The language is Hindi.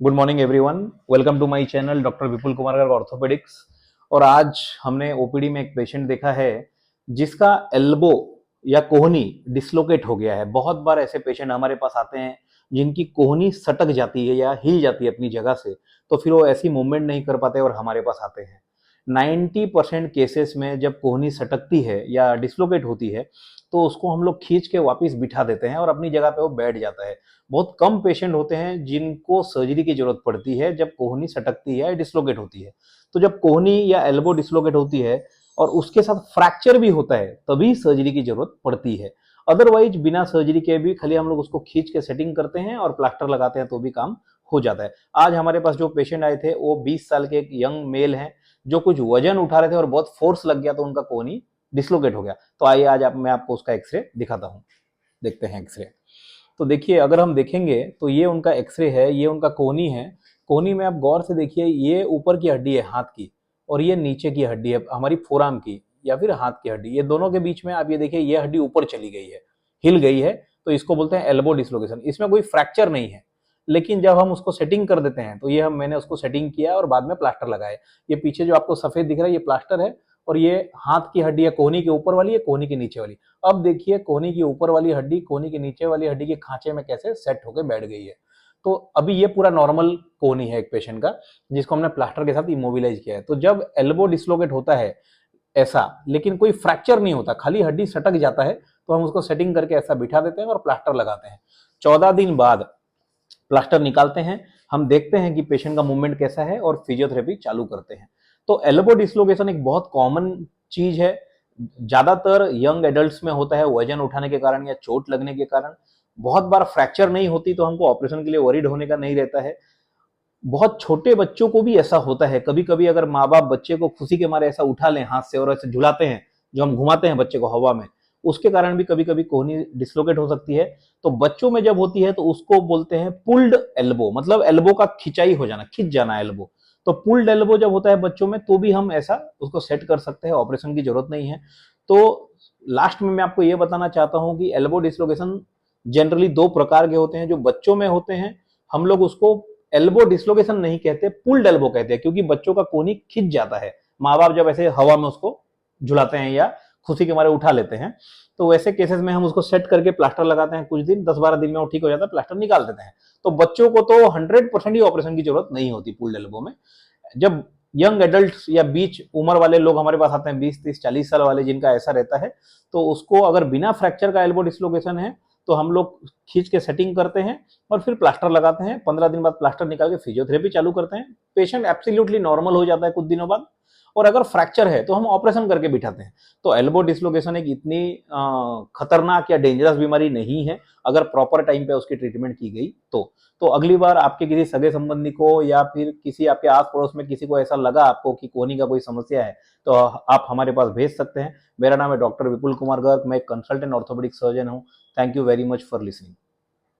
Good morning everyone. Welcome to my channel doctor Vipul Kumar Garg orthopaedics. और आज हमने ओपीडी में एक पेशेंट देखा है जिसका एल्बो या कोहनी डिसलोकेट हो गया है। बहुत बार ऐसे पेशेंट हमारे पास आते हैं जिनकी कोहनी सटक जाती है या हिल जाती है अपनी जगह से, तो फिर वो ऐसी मूवमेंट नहीं कर पाते और हमारे पास आते हैं। 90% केसेस में जब कोहनी सटकती है या डिसलोकेट होती है तो उसको हम लोग खींच के वापस बिठा देते हैं और अपनी जगह पे वो बैठ जाता है। बहुत कम पेशेंट होते हैं जिनको सर्जरी की जरूरत पड़ती है जब कोहनी सटकती है, डिसलोकेट होती है। तो जब कोहनी या एल्बो डिसलोकेट होती है और उसके साथ फ्रैक्चर भी होता है तभी सर्जरी की जरूरत पड़ती है। अदरवाइज बिना सर्जरी के भी खाली हम लोग उसको खींच के सेटिंग करते हैं और प्लास्टर लगाते हैं तो भी काम हो जाता है। आज हमारे पास जो पेशेंट आए थे वो 20 साल के एक यंग मेल हैं जो कुछ वजन उठा रहे थे और बहुत फोर्स लग गया तो उनका कोहनी डिसलोकेट हो गया। तो आइए आज मैं आपको उसका एक्सरे दिखाता हूँ। देखते हैं एक्सरे। तो देखिए, अगर हम देखेंगे तो ये उनका एक्सरे है, ये उनका कोहनी है। कोहनी में आप गौर से देखिए, ये ऊपर की हड्डी है हाथ की और ये नीचे की हड्डी है हमारी फोरआर्म की या फिर हाथ की हड्डी। ये दोनों के बीच में आप ये देखिए, ये हड्डी ऊपर चली गई है, हिल गई है, तो इसको बोलते हैं एल्बो डिसलोकेशन। इसमें कोई फ्रैक्चर नहीं है, लेकिन जब हम उसको सेटिंग कर देते हैं तो ये मैंने उसको सेटिंग किया और बाद में प्लास्टर लगाए। ये पीछे जो आपको सफेद दिख रहा है ये प्लास्टर है और ये हाथ की हड्डी है, कोहनी के ऊपर वाली है, कोहनी के नीचे वाली। अब देखिए, कोहनी की ऊपर वाली हड्डी कोहनी के नीचे वाली हड्डी के खांचे में कैसे सेट होकर बैठ गई है। तो अभी ये पूरा नॉर्मल कोहनी है एक पेशेंट का जिसको हमने प्लास्टर के साथ इमोबिलाइज किया है। तो जब एल्बो डिसलोकेट होता है ऐसा, लेकिन कोई फ्रैक्चर नहीं होता, खाली हड्डी सटक जाता है, तो हम उसको सेटिंग करके ऐसा बिठा देते हैं और प्लास्टर लगाते हैं। 14 दिन बाद प्लास्टर निकालते हैं, हम देखते हैं कि पेशेंट का मूवमेंट कैसा है और फिजियोथेरेपी चालू करते हैं। तो एल्बो डिसलोकेशन एक बहुत कॉमन चीज है, ज्यादातर यंग एडल्ट्स में होता है वजन उठाने के कारण या चोट लगने के कारण। बहुत बार फ्रैक्चर नहीं होती तो हमको ऑपरेशन के लिए वरीड होने का नहीं रहता है। बहुत छोटे बच्चों को भी ऐसा होता है, कभी कभी अगर माँ बाप बच्चे को खुशी के मारे ऐसा उठा लें हाथ से और ऐसे झुलाते हैं, जो हम घुमाते हैं बच्चे को हवा में, उसके कारण भी कभी कभी कोहनी डिसलोकेट हो सकती है। तो बच्चों में जब होती है तो उसको बोलते हैं पुल्ड एल्बो, मतलब एल्बो का खिंचाई हो जाना, खिंच जाना एल्बो। तो पुल्ड एल्बो जब होता है बच्चों में तो भी हम ऐसा उसको सेट कर सकते हैं, ऑपरेशन की जरूरत नहीं है। तो लास्ट में मैं आपको ये बताना चाहता हूं कि एल्बो डिसलोकेशन जनरली दो प्रकार के होते हैं। जो बच्चों में होते हैं हम लोग उसको एल्बो डिसलोकेशन नहीं कहते, पुल्ड एल्बो कहते हैं, क्योंकि बच्चों का कोहनी खिंच जाता है, माँ बाप जब ऐसे हवा में उसको झुलाते हैं या खुशी के मारे उठा लेते हैं। तो वैसे केसेस में हम उसको सेट करके प्लास्टर लगाते हैं, कुछ दिन 10-12 दिन में वो ठीक हो जाता है, प्लास्टर निकाल देते हैं। तो बच्चों को तो 100% ही ऑपरेशन की जरूरत नहीं होती पुल्ड एल्बो में। जब यंग एडल्ट या बीच उम्र वाले लोग हमारे पास आते हैं, 20-30-40 साल वाले, जिनका ऐसा रहता है, तो उसको अगर बिना फ्रैक्चर का एल्बो डिसलोकेशन है तो हम लोग खींच के सेटिंग करते हैं और फिर प्लास्टर लगाते हैं। 15 दिन बाद प्लास्टर निकाल के फिजियोथेरेपी चालू करते हैं। पेशेंट एब्सोल्युटली नॉर्मल हो जाता है कुछ दिनों बाद। और अगर फ्रैक्चर है तो हम ऑपरेशन करके बिठाते हैं। तो एल्बो डिसलोकेशन एक इतनी खतरनाक या डेंजरस बीमारी नहीं है अगर प्रॉपर टाइम पे उसकी ट्रीटमेंट की गई तो अगली बार आपके किसी सगे संबंधी को या फिर किसी आपके आस पड़ोस में किसी को ऐसा लगा आपको कि कोहनी का कोई समस्या है तो आप हमारे पास भेज सकते हैं। मेरा नाम है डॉक्टर विपुल कुमार गर्ग, मैं एक कंसल्टेंट ऑर्थोपेडिक सर्जन हूँ। Thank you very much for listening.